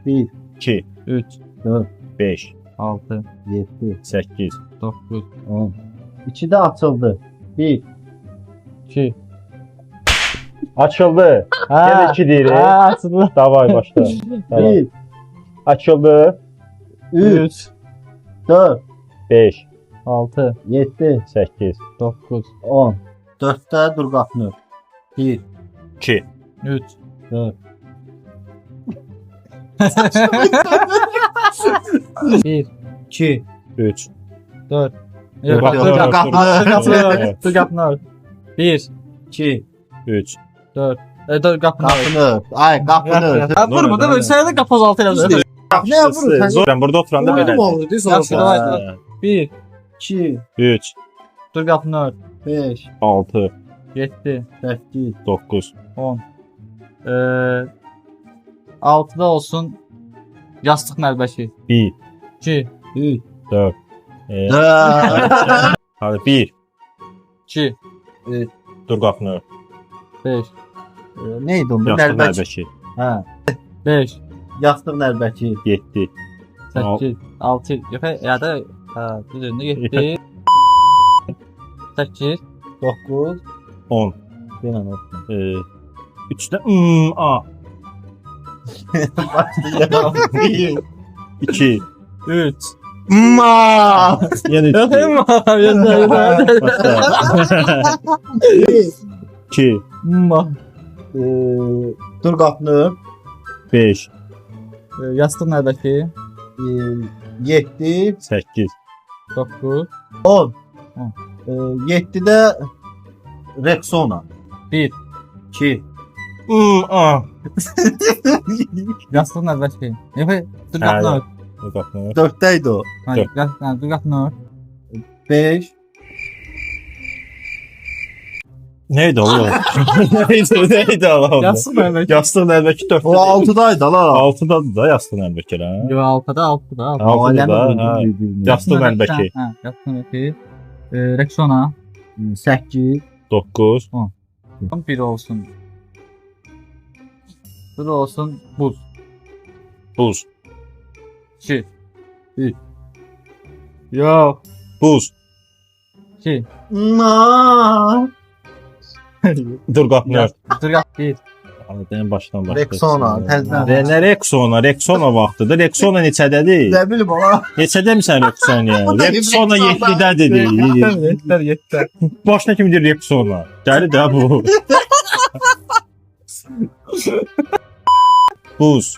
1, 2, 3, 4, 5, 6, 7, 8, 9, 10. İçi də açıldı. 1, 2. açıldı. Gene 2 deyir. Açıldı. Davay başla. Tamam. 1, Açıldı. 3, 3, 4, 5, 6, 7, 8, 9, 10. 4'te dur qapını. 1, 2, 3. 4, 1, 2, 3. 4. Dur, Yok, dur, dur, dur, qapını. dur. Dur, qapını. 1, 2. 3. 4. Dur, qapını. Qapını. Ay qapını. Vurma da böyle sənə də qapaz altı elədi. Ne vurur? Zor. Ben burada oturanda Vurdum belə. oldu. Yaxşı, davay, davay. 1, 2, 3, dur qapını. 5, 6, 7, 8, 9, 10. 6'da olsun yastıq nəlbəki. 1, 2, 3, 4. 4. Hadi 1. 2, Dur qapını. 5, Neydi onda? Yastıq Nəlbəki. nəlbəki. Ha, 5, yastıq nəlbəki. 7. 8, 6. Yox, ya da düzündə 7. 8, 9, 10. bir an olsun. 3'də a. Başlayalım. 2. 3. Ma. Yenə 2. Başla. 2, Dur qapını. 5, Yastıq nəlbəki. 7, 8, 9, 10. On. 7'de Rexona. 1. 2. a. Yastıq nəlbəki. Yox, dur Hə, qapını. Dur qapını. 4'teydi o. Dur qapını. 5. Neydi oğlum? Neydi oğlum? Yastıq nəlbəki. Yastıq nəlbəki 4. O 6'daydı la. 6'dadır da yastıq nəlbəki ha. Yox, 6'da. 6'da da. Ha. Yastıq nəlbəki. Hə, yastıq nəlbəki. Rexona. 8. 9, 1 olsun. 1 olsun buz. buz, 2. 3. Yox. buz. 2. Ma. Dur qapını. Dur yap 1. Əldən başdan başla. Rexona, təzdən. Nə Rexona? Rexona vaxtıdır. Rexona neçədədir? Ne bileyim ama. Neçədəmisən Rexona? Rexona 7-dədir. Yeter. Başına kimi deyir Rexona? Dəli də bu. Buz.